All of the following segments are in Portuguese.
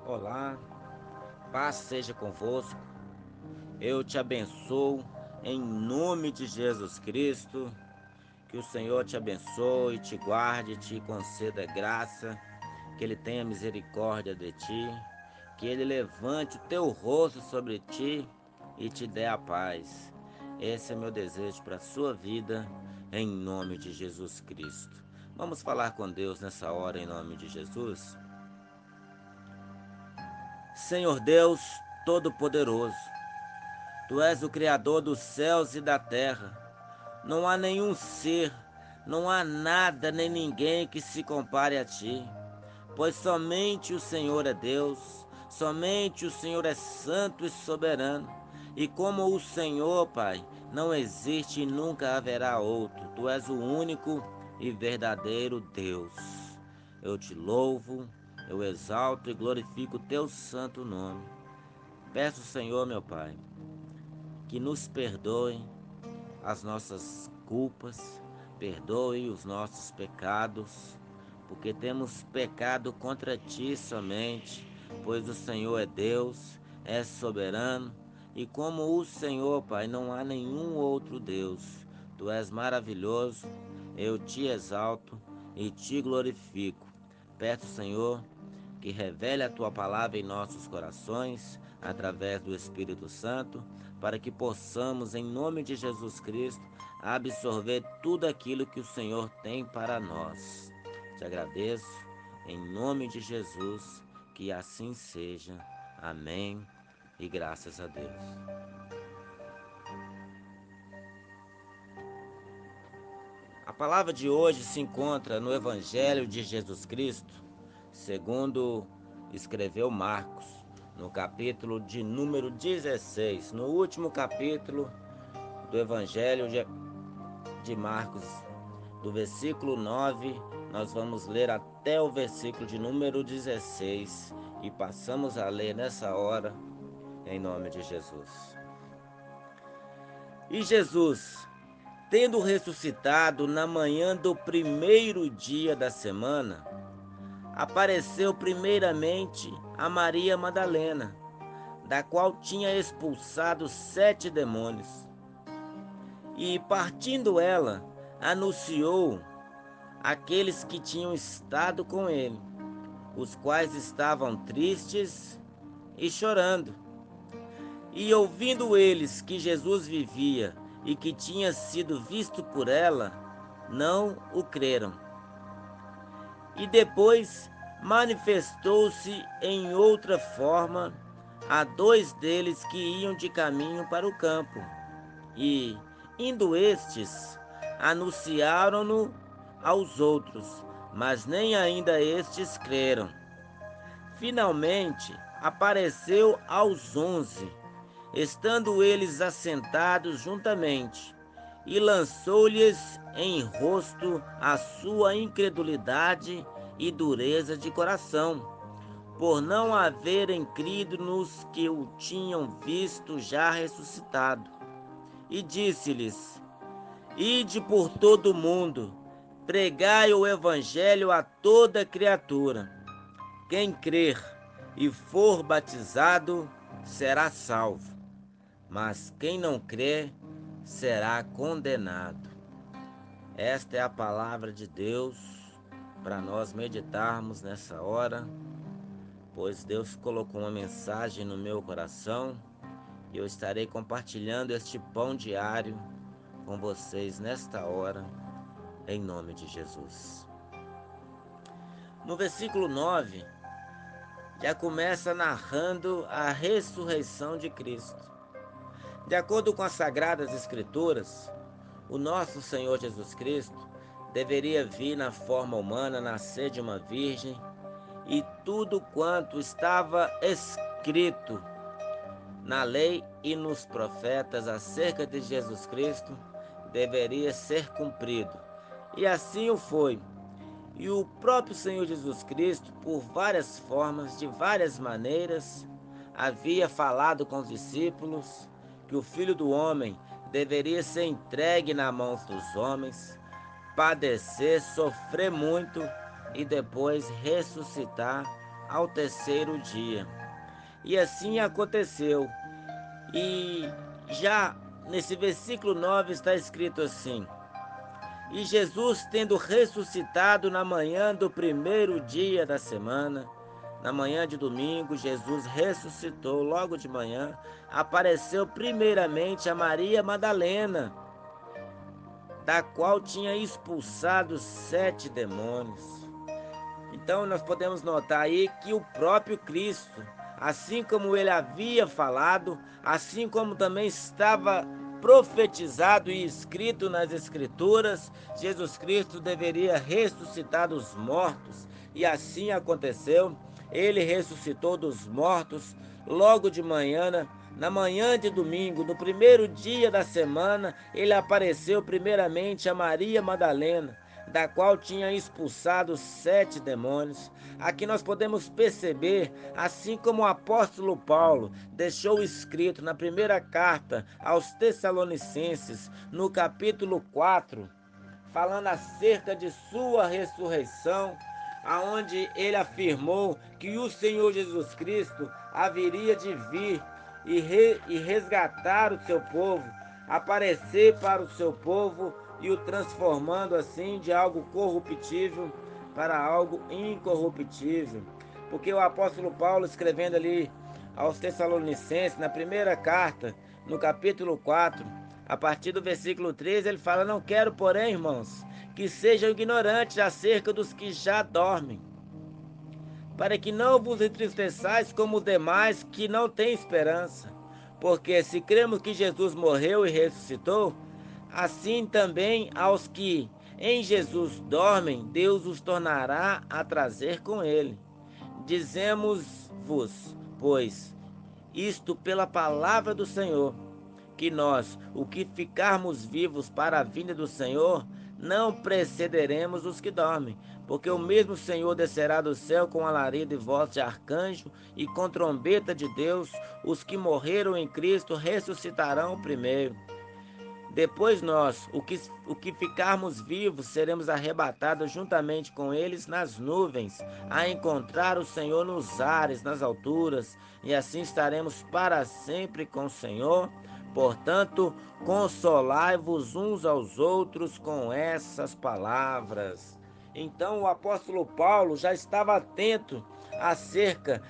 Olá, paz seja convosco. Eu te abençoo em nome de Jesus Cristo. Que o Senhor te abençoe, te guarde, te conceda graça, que Ele tenha misericórdia de ti, que Ele levante o teu rosto sobre ti e te dê a paz. Esse é meu desejo para a sua vida, em nome de Jesus Cristo. Vamos falar com Deus nessa hora, em nome de Jesus? Senhor Deus Todo-Poderoso, Tu és o Criador dos céus e da terra. Não há nenhum ser, não há nada nem ninguém que se compare a Ti, pois somente o Senhor é Deus, somente o Senhor é santo e soberano. E como o Senhor, Pai, não existe e nunca haverá outro. Tu és o único e verdadeiro Deus. Eu te louvo, eu exalto e glorifico o Teu santo nome. Peço, Senhor, meu Pai, que nos perdoe as nossas culpas, perdoe os nossos pecados, porque temos pecado contra Ti somente, pois o Senhor é Deus, é soberano, e como o Senhor, Pai, não há nenhum outro Deus. Tu és maravilhoso, eu te exalto e te glorifico. Peço, Senhor, que revele a Tua palavra em nossos corações, através do Espírito Santo, para que possamos, em nome de Jesus Cristo, absorver tudo aquilo que o Senhor tem para nós. Te agradeço, em nome de Jesus, que assim seja. Amém e graças a Deus. A palavra de hoje se encontra no Evangelho de Jesus Cristo, segundo escreveu Marcos, no capítulo de número 16, no último capítulo do Evangelho de Marcos, do versículo 9, nós vamos ler até o versículo de número 16 e passamos a ler nessa hora, em nome de Jesus. E Jesus, tendo ressuscitado na manhã do primeiro dia da semana, apareceu primeiramente a Maria Madalena, da qual tinha expulsado 7 demônios. E partindo ela, anunciou aqueles que tinham estado com ele, os quais estavam tristes e chorando. E ouvindo eles que Jesus vivia e que tinha sido visto por ela, não o creram. E depois manifestou-se em outra forma a 2 deles que iam de caminho para o campo. E, indo estes, anunciaram-no aos outros, mas nem ainda estes creram. Finalmente, apareceu aos 11, estando eles assentados juntamente, e lançou-lhes em rosto a sua incredulidade e dureza de coração, por não haverem crido nos que o tinham visto já ressuscitado. E disse-lhes: Ide por todo o mundo, pregai o evangelho a toda criatura. Quem crer e for batizado será salvo, mas quem não crer será condenado. Esta é a palavra de Deus para nós meditarmos nessa hora, pois Deus colocou uma mensagem no meu coração e eu estarei compartilhando este pão diário com vocês nesta hora, em nome de Jesus. No versículo 9, já começa narrando a ressurreição de Cristo. De acordo com as Sagradas Escrituras, o nosso Senhor Jesus Cristo deveria vir na forma humana, nascer de uma virgem, e tudo quanto estava escrito na lei e nos profetas acerca de Jesus Cristo deveria ser cumprido. E assim o foi. E o próprio Senhor Jesus Cristo, por várias formas, de várias maneiras, havia falado com os discípulos que o Filho do Homem deveria ser entregue nas mãos dos homens, padecer, sofrer muito e depois ressuscitar ao terceiro dia. E assim aconteceu. E já nesse versículo 9 está escrito assim: E Jesus, tendo ressuscitado na manhã do primeiro dia da semana, na manhã de domingo, Jesus ressuscitou logo de manhã, apareceu primeiramente a Maria Madalena, da qual tinha expulsado 7 demônios. Então nós podemos notar aí que o próprio Cristo, assim como ele havia falado, assim como também estava profetizado e escrito nas Escrituras, Jesus Cristo deveria ressuscitar dos mortos. E assim aconteceu. Ele ressuscitou dos mortos logo de manhã, na manhã de domingo, no primeiro dia da semana, ele apareceu primeiramente a Maria Madalena, da qual tinha expulsado 7 demônios. Aqui nós podemos perceber, assim como o apóstolo Paulo deixou escrito na primeira carta aos Tessalonicenses, no capítulo 4, falando acerca de sua ressurreição, aonde ele afirmou que o Senhor Jesus Cristo haveria de vir e resgatar o seu povo, aparecer para o seu povo e o transformando assim de algo corruptível para algo incorruptível. Porque o apóstolo Paulo, escrevendo ali aos Tessalonicenses, na primeira carta, no capítulo 4, a partir do versículo 13, ele fala: Não quero, porém, irmãos, que sejam ignorantes acerca dos que já dormem, para que não vos entristeçais como os demais que não têm esperança. Porque se cremos que Jesus morreu e ressuscitou, assim também aos que em Jesus dormem, Deus os tornará a trazer com ele. Dizemos-vos, pois, isto pela palavra do Senhor, que nós, o que ficarmos vivos para a vinda do Senhor, não precederemos os que dormem, porque o mesmo Senhor descerá do céu com alarido e voz de arcanjo e com trombeta de Deus. Os que morreram em Cristo ressuscitarão primeiro. Depois nós, o que ficarmos vivos, seremos arrebatados juntamente com eles nas nuvens, a encontrar o Senhor nos ares, nas alturas, e assim estaremos para sempre com o Senhor. Portanto, consolai-vos uns aos outros com essas palavras. Então o apóstolo Paulo já estava atento acerca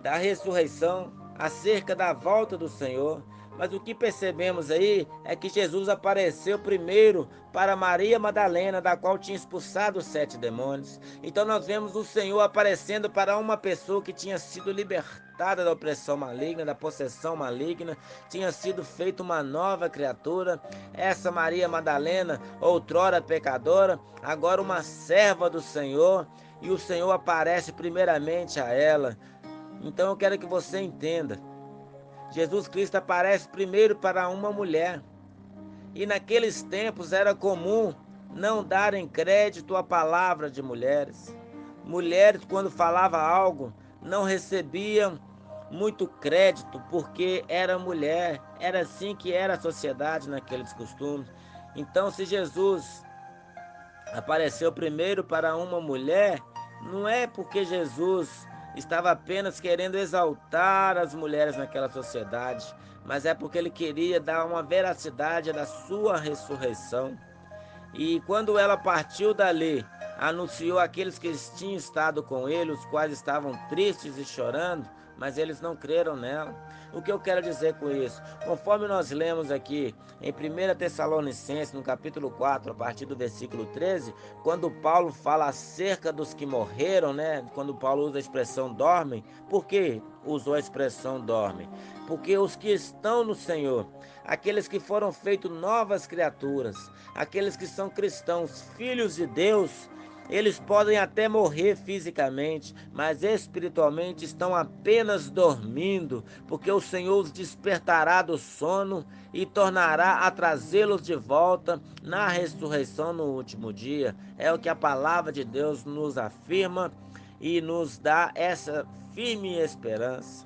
da ressurreição, acerca da volta do Senhor. Mas o que percebemos aí é que Jesus apareceu primeiro para Maria Madalena, da qual tinha expulsado os 7 demônios. Então nós vemos o Senhor aparecendo para uma pessoa que tinha sido libertada da opressão maligna, da possessão maligna, tinha sido feita uma nova criatura. Essa Maria Madalena, outrora pecadora, agora uma serva do Senhor, e o Senhor aparece primeiramente a ela. Então eu quero que você entenda. Jesus Cristo aparece primeiro para uma mulher. E naqueles tempos era comum não darem crédito à palavra de mulheres. Mulheres, quando falavam algo, não recebiam muito crédito porque era mulher. Era assim que era a sociedade naqueles costumes. Então, se Jesus apareceu primeiro para uma mulher, não é porque Jesus estava apenas querendo exaltar as mulheres naquela sociedade, mas é porque ele queria dar uma veracidade da sua ressurreição. E quando ela partiu dali, anunciou àqueles que tinham estado com ele, os quais estavam tristes e chorando, mas eles não creram nela. O que eu quero dizer com isso? Conforme nós lemos aqui em 1 Tessalonicenses, no capítulo 4, a partir do versículo 13, quando Paulo fala acerca dos que morreram, né? Quando Paulo usa a expressão dormem, por que usou a expressão dormem? Porque os que estão no Senhor, aqueles que foram feitos novas criaturas, aqueles que são cristãos, filhos de Deus, eles podem até morrer fisicamente, mas espiritualmente estão apenas dormindo, porque o Senhor os despertará do sono e tornará a trazê-los de volta na ressurreição no último dia. É o que a palavra de Deus nos afirma e nos dá essa firme esperança.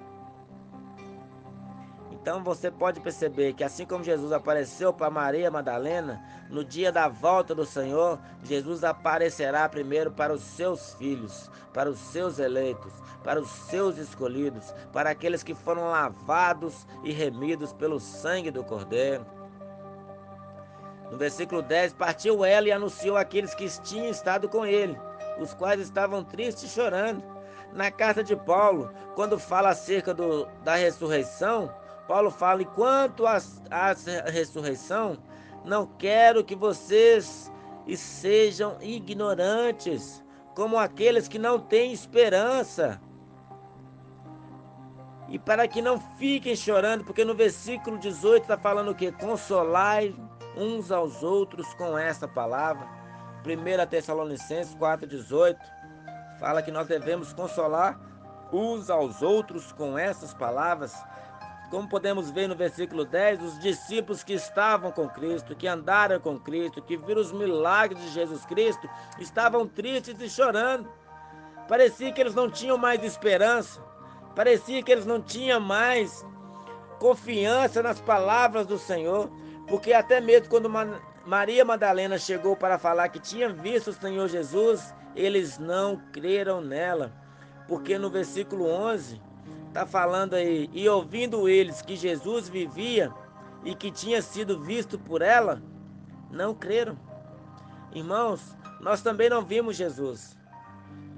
Então você pode perceber que assim como Jesus apareceu para Maria Madalena, no dia da volta do Senhor, Jesus aparecerá primeiro para os seus filhos, para os seus eleitos, para os seus escolhidos, para aqueles que foram lavados e remidos pelo sangue do Cordeiro. No versículo 10, partiu ela e anunciou àqueles que tinham estado com ele, os quais estavam tristes e chorando. Na carta de Paulo, quando fala acerca da ressurreição, Paulo fala, enquanto à ressurreição, não quero que vocês sejam ignorantes, como aqueles que não têm esperança. E para que não fiquem chorando, porque no versículo 18 está falando o quê? Consolai uns aos outros com essa palavra. 1 Tessalonicenses 4,18 fala que nós devemos consolar uns aos outros com essas palavras. Como podemos ver no versículo 10, os discípulos que estavam com Cristo, que andaram com Cristo, que viram os milagres de Jesus Cristo, estavam tristes e chorando. Parecia que eles não tinham mais esperança. Parecia que eles não tinham mais confiança nas palavras do Senhor, porque até mesmo quando Maria Madalena chegou para falar que tinha visto o Senhor Jesus, eles não creram nela, porque no versículo 11 está falando aí, e ouvindo eles que Jesus vivia e que tinha sido visto por ela, não creram. Irmãos, nós também não vimos Jesus,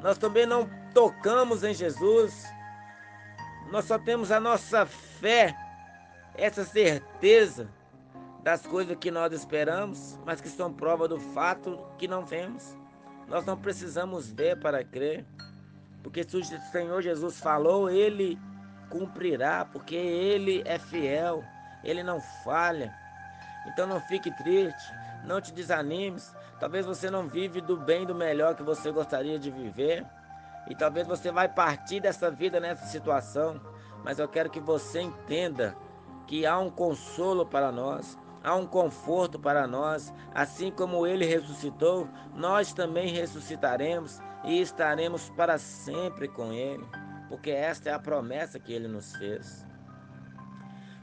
nós também não tocamos em Jesus, nós só temos a nossa fé, essa certeza das coisas que nós esperamos, mas que são prova do fato que não vemos. Nós não precisamos ver para crer, porque se o Senhor Jesus falou, Ele cumprirá, porque Ele é fiel, Ele não falha. Então não fique triste, não te desanimes. Talvez você não vive do bem, do melhor que você gostaria de viver, e talvez você vai partir dessa vida nessa situação, mas eu quero que você entenda que há um consolo para nós, há um conforto para nós. Assim como Ele ressuscitou, nós também ressuscitaremos e estaremos para sempre com Ele, porque esta é a promessa que Ele nos fez.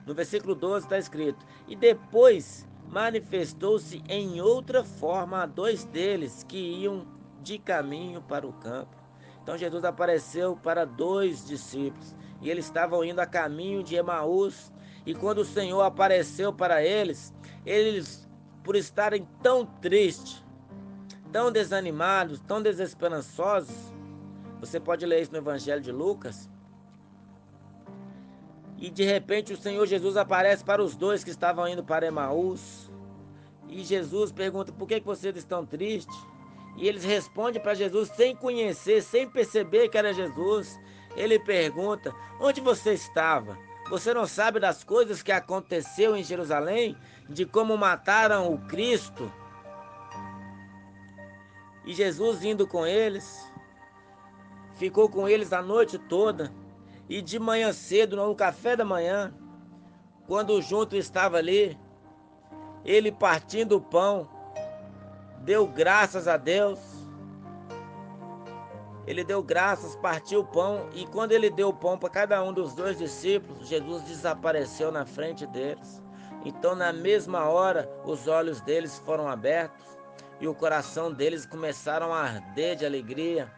No versículo 12 está escrito, e depois manifestou-se em outra forma a dois deles que iam de caminho para o campo. Então Jesus apareceu para dois discípulos, e eles estavam indo a caminho de Emaús, e quando o Senhor apareceu para eles, por estarem tão tristes, tão desanimados, tão desesperançosos, você pode ler isso no Evangelho de Lucas, e de repente o Senhor Jesus aparece para os dois que estavam indo para Emaús. E Jesus pergunta, por que vocês estão tristes? E eles respondem para Jesus sem conhecer, sem perceber que era Jesus. Ele pergunta, onde você estava? Você não sabe das coisas que aconteceu em Jerusalém? De como mataram o Cristo? E Jesus indo com eles, ficou com eles a noite toda. E de manhã cedo, no café da manhã, quando o junto estava ali, ele partindo o pão, deu graças a Deus. Ele deu graças, partiu o pão, e quando ele deu o pão para cada um dos dois discípulos, Jesus desapareceu na frente deles. Então, na mesma hora, os olhos deles foram abertos e o coração deles começaram a arder de alegria,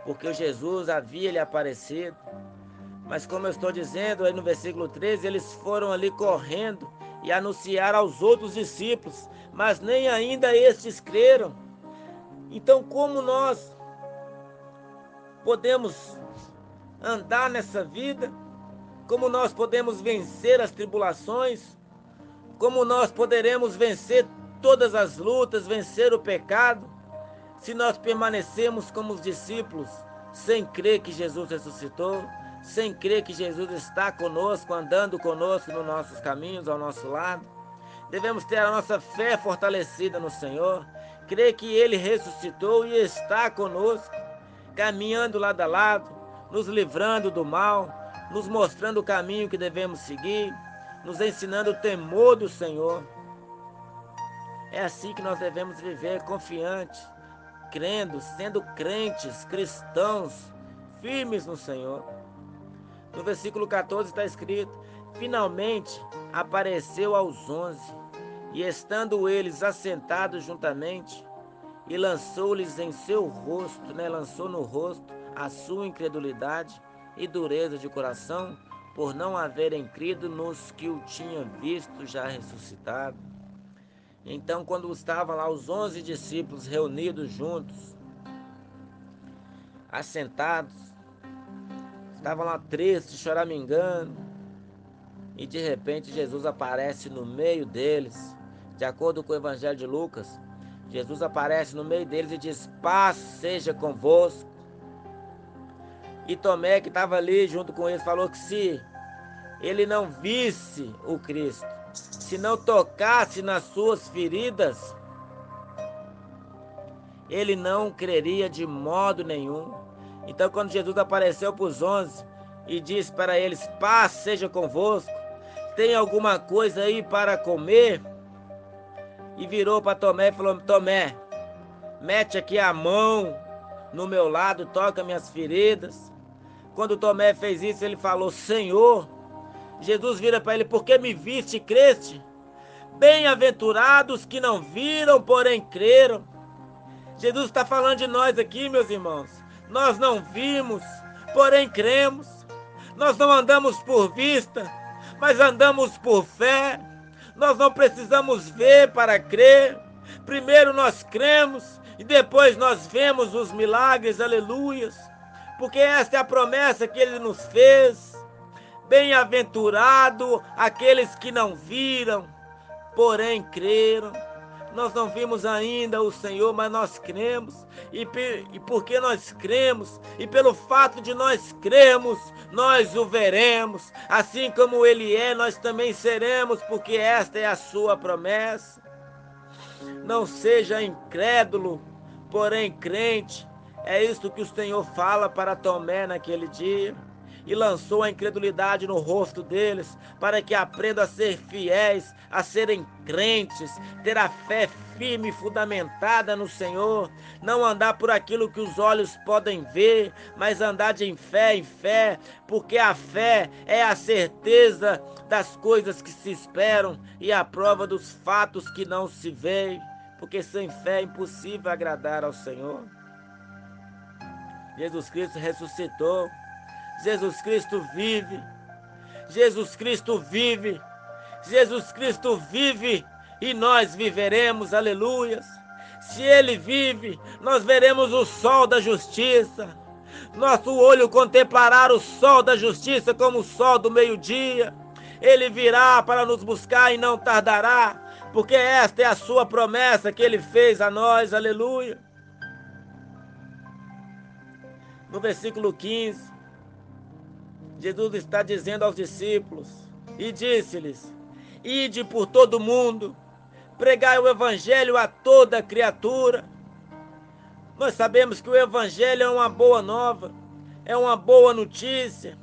porque Jesus havia lhe aparecido. Mas como eu estou dizendo aí no versículo 13, eles foram ali correndo e anunciaram aos outros discípulos, mas nem ainda estes creram. Então como nós podemos andar nessa vida? Como nós podemos vencer as tribulações? Como nós poderemos vencer todas as lutas, vencer o pecado? Se nós permanecemos como os discípulos, sem crer que Jesus ressuscitou, sem crer que Jesus está conosco, andando conosco nos nossos caminhos, ao nosso lado. Devemos ter a nossa fé fortalecida no Senhor, crer que Ele ressuscitou e está conosco, caminhando lado a lado, nos livrando do mal, nos mostrando o caminho que devemos seguir, nos ensinando o temor do Senhor. É assim que nós devemos viver, confiantes, crendo, sendo crentes, cristãos, firmes no Senhor. No versículo 14 está escrito, Finalmente apareceu aos 11, e estando eles assentados juntamente, e lançou-lhes em seu rosto, lançou no rosto a sua incredulidade e dureza de coração, por não haverem crido nos que o tinham visto já ressuscitado. Então, quando estavam lá os 11 discípulos reunidos juntos, assentados, estavam lá tristes, choramingando, e de repente Jesus aparece no meio deles. De acordo com o Evangelho de Lucas, Jesus aparece no meio deles e diz: paz seja convosco. E Tomé, que estava ali junto com eles, falou que se ele não visse o Cristo, se não tocasse nas suas feridas, ele não creria de modo nenhum. Então, quando Jesus apareceu para os 11 e disse para eles: paz seja convosco, tem alguma coisa aí para comer? E virou para Tomé e falou: Tomé, mete aqui a mão no meu lado, toca minhas feridas. Quando Tomé fez isso, ele falou: Senhor. Jesus vira para ele: por que me viste e creste? Bem-aventurados que não viram, porém creram. Jesus está falando de nós aqui, meus irmãos. Nós não vimos, porém cremos. Nós não andamos por vista, mas andamos por fé. Nós não precisamos ver para crer. Primeiro nós cremos e depois nós vemos os milagres, aleluias. Porque esta é a promessa que ele nos fez. Bem-aventurado aqueles que não viram, porém creram. Nós não vimos ainda o Senhor, mas nós cremos. E porque nós cremos, e pelo fato de nós cremos, nós o veremos. Assim como ele é, nós também seremos, porque esta é a sua promessa. Não seja incrédulo, porém crente. É isso que o Senhor fala para Tomé naquele dia. E lançou a incredulidade no rosto deles, para que aprendam a ser fiéis, a serem crentes, ter a fé firme e fundamentada no Senhor, não andar por aquilo que os olhos podem ver, mas andar de fé em fé, porque a fé é a certeza das coisas que se esperam e a prova dos fatos que não se veem, porque sem fé é impossível agradar ao Senhor. Jesus Cristo ressuscitou. Jesus Cristo vive, Jesus Cristo vive, Jesus Cristo vive e nós viveremos, aleluias. Se Ele vive, nós veremos o sol da justiça. Nosso olho contemplará o sol da justiça como o sol do meio-dia. Ele virá para nos buscar e não tardará, porque esta é a sua promessa que Ele fez a nós, aleluia. No versículo 15, Jesus está dizendo aos discípulos, e disse-lhes: ide por todo o mundo, pregai o evangelho a toda criatura. Nós sabemos que o evangelho é uma boa nova, é uma boa notícia.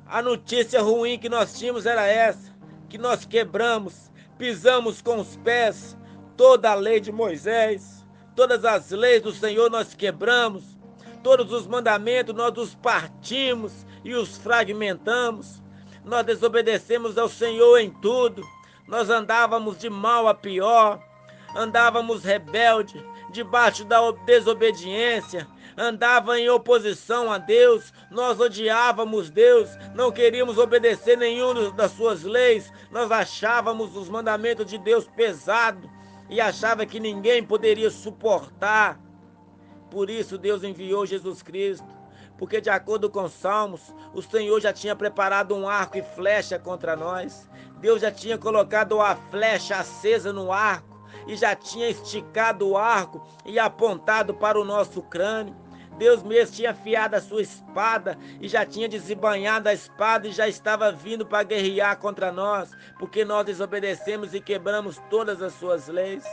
A notícia ruim que nós tínhamos era essa, que nós quebramos, pisamos com os pés toda a lei de Moisés, todas as leis do Senhor nós quebramos, todos os mandamentos nós os partimos e os fragmentamos. Nós desobedecemos ao Senhor em tudo. Nós andávamos de mal a pior, andávamos rebelde, debaixo da desobediência, andava em oposição a Deus, nós odiávamos Deus, não queríamos obedecer nenhum das suas leis, nós achávamos os mandamentos de Deus pesados e achava que ninguém poderia suportar. Por isso Deus enviou Jesus Cristo, porque de acordo com Salmos, o Senhor já tinha preparado um arco e flecha contra nós. Deus já tinha colocado a flecha acesa no arco e já tinha esticado o arco e apontado para o nosso crânio. Deus mesmo tinha afiado a sua espada e já tinha desembainhado a espada e já estava vindo para guerrear contra nós, porque nós desobedecemos e quebramos todas as suas leis.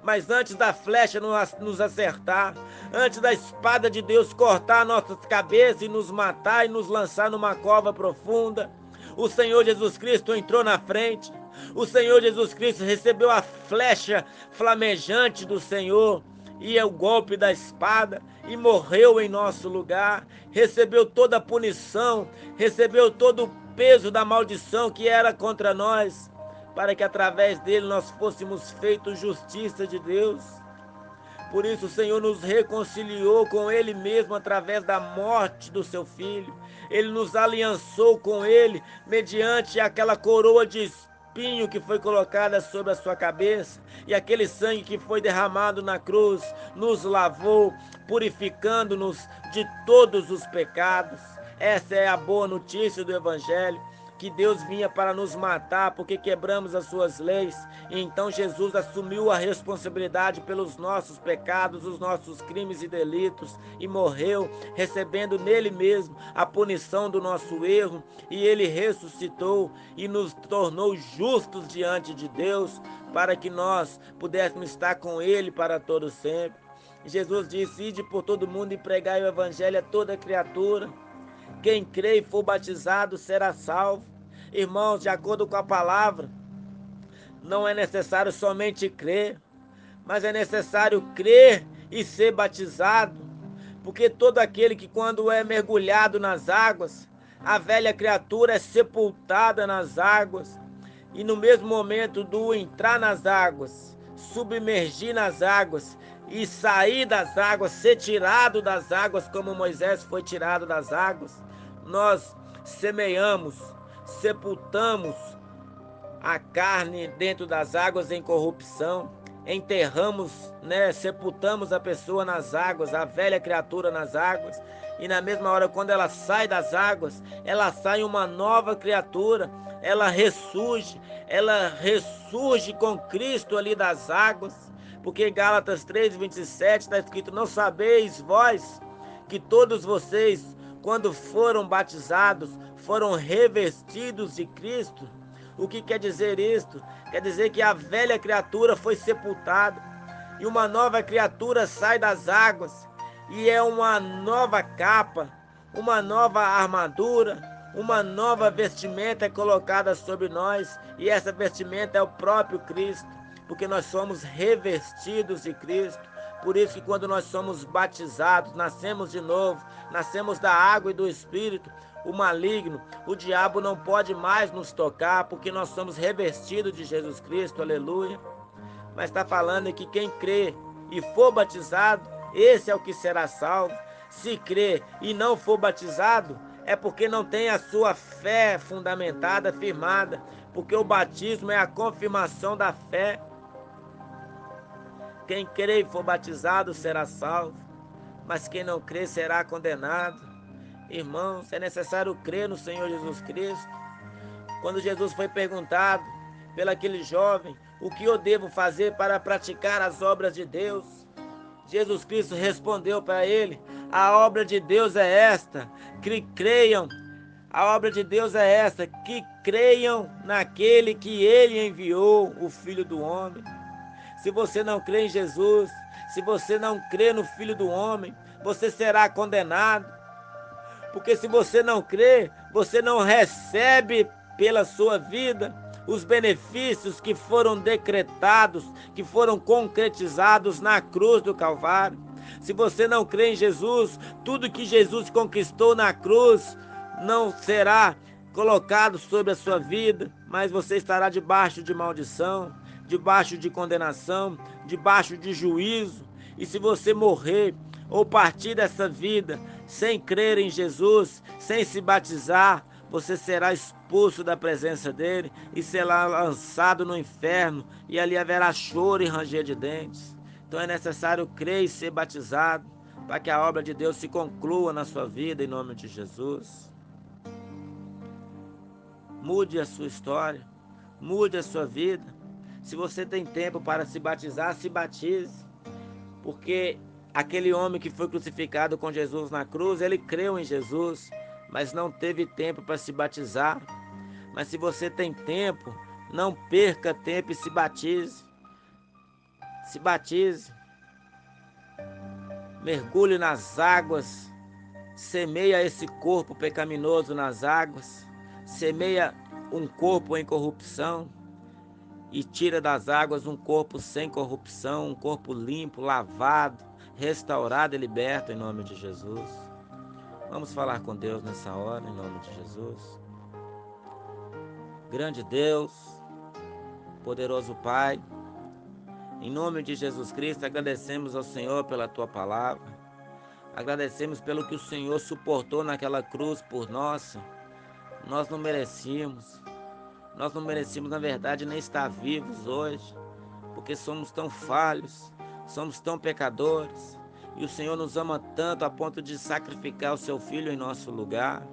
Mas antes da flecha nos acertar, antes da espada de Deus cortar nossas cabeças e nos matar e nos lançar numa cova profunda, o Senhor Jesus Cristo entrou na frente. O Senhor Jesus Cristo recebeu a flecha flamejante do Senhor e o golpe da espada e morreu em nosso lugar, recebeu toda a punição, recebeu todo peso da maldição que era contra nós, para que através dele nós fôssemos feitos justiça de Deus. Por isso o Senhor nos reconciliou com Ele mesmo através da morte do seu Filho. Ele nos aliançou com Ele mediante aquela coroa de espinho que foi colocada sobre a sua cabeça, e aquele sangue que foi derramado na cruz nos lavou, purificando-nos de todos os pecados. Essa é a boa notícia do Evangelho, que Deus vinha para nos matar porque quebramos as suas leis, e então Jesus assumiu a responsabilidade pelos nossos pecados, os nossos crimes e delitos, e morreu, recebendo nele mesmo a punição do nosso erro, e ele ressuscitou e nos tornou justos diante de Deus, para que nós pudéssemos estar com ele para todo sempre. Jesus disse: ide por todo mundo e pregai o evangelho a toda criatura. Quem crê e for batizado será salvo. Irmãos, de acordo com a palavra, não é necessário somente crer, mas é necessário crer e ser batizado, porque todo aquele que, quando é mergulhado nas águas, a velha criatura é sepultada nas águas, e no mesmo momento do entrar nas águas, submergir nas águas e sair das águas, ser tirado das águas como Moisés foi tirado das águas, nós semeamos, sepultamos a carne dentro das águas em corrupção, enterramos, sepultamos a pessoa nas águas, a velha criatura nas águas, e na mesma hora, quando ela sai das águas, ela sai uma nova criatura, ela ressurge com Cristo ali das águas, porque em Gálatas 3:27 está escrito: não sabeis vós que todos vocês, quando foram batizados, foram revestidos de Cristo? O que quer dizer isto? Quer dizer que a velha criatura foi sepultada e uma nova criatura sai das águas, e é uma nova capa, uma nova armadura, uma nova vestimenta é colocada sobre nós, e essa vestimenta é o próprio Cristo, porque nós somos revestidos de Cristo. Por isso que quando nós somos batizados, nascemos de novo, nascemos da água e do Espírito, o maligno, o diabo não pode mais nos tocar, porque nós somos revestidos de Jesus Cristo, aleluia. Mas está falando que quem crê e for batizado, esse é o que será salvo. Se crê e não for batizado, é porque não tem a sua fé fundamentada, firmada, porque o batismo é a confirmação da fé. Quem crê e for batizado será salvo, mas quem não crê será condenado. Irmãos, é necessário crer no Senhor Jesus Cristo. Quando Jesus foi perguntado pelaquele jovem: o que eu devo fazer para praticar as obras de Deus? Jesus Cristo respondeu para ele: a obra de Deus é esta, que creiam. A obra de Deus é esta, que creiam naquele que ele enviou, o Filho do Homem. Se você não crê em Jesus, se você não crê no Filho do Homem, você será condenado. Porque se você não crê, você não recebe pela sua vida os benefícios que foram decretados, que foram concretizados na cruz do Calvário. Se você não crê em Jesus, tudo que Jesus conquistou na cruz não será colocado sobre a sua vida, mas você estará debaixo de maldição, debaixo de condenação, debaixo de juízo. E se você morrer ou partir dessa vida sem crer em Jesus, sem se batizar, você será expulso da presença dele e será lançado no inferno, e ali haverá choro e ranger de dentes. Então é necessário crer e ser batizado para que a obra de Deus se conclua na sua vida, em nome de Jesus. Mude a sua história, mude a sua vida. Se você tem tempo para se batizar, se batize, porque aquele homem que foi crucificado com Jesus na cruz, ele creu em Jesus, mas não teve tempo para se batizar. Mas se você tem tempo, não perca tempo e se batize. Se batize. Mergulhe nas águas. Semeia esse corpo pecaminoso nas águas. Semeia um corpo em corrupção e tira das águas um corpo sem corrupção, um corpo limpo, lavado, restaurado e liberto em nome de Jesus. Vamos falar com Deus nessa hora, em nome de Jesus. Grande Deus, poderoso Pai, em nome de Jesus Cristo, agradecemos ao Senhor pela Tua palavra. Agradecemos pelo que o Senhor suportou naquela cruz por nós. Nós não merecíamos. Nós não merecíamos, na verdade, nem estar vivos hoje, porque somos tão falhos, somos tão pecadores. E o Senhor nos ama tanto a ponto de sacrificar o Seu Filho em nosso lugar.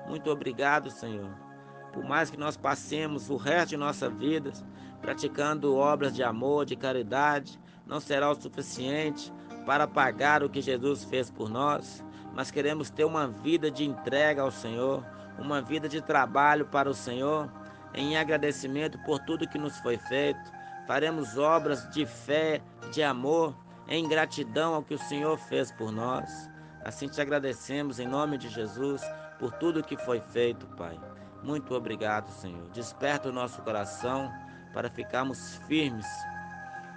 Muito obrigado, Senhor. Por mais que nós passemos o resto de nossa vida praticando obras de amor, de caridade, não será o suficiente para pagar o que Jesus fez por nós. Mas queremos ter uma vida de entrega ao Senhor, uma vida de trabalho para o Senhor, em agradecimento por tudo que nos foi feito. Faremos obras de fé, de amor, em gratidão ao que o Senhor fez por nós. Assim te agradecemos em nome de Jesus por tudo que foi feito, Pai. Muito obrigado, Senhor. Desperta o nosso coração para ficarmos firmes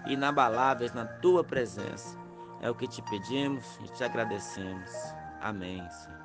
e inabaláveis na Tua presença. É o que te pedimos e te agradecemos. Amém, Senhor.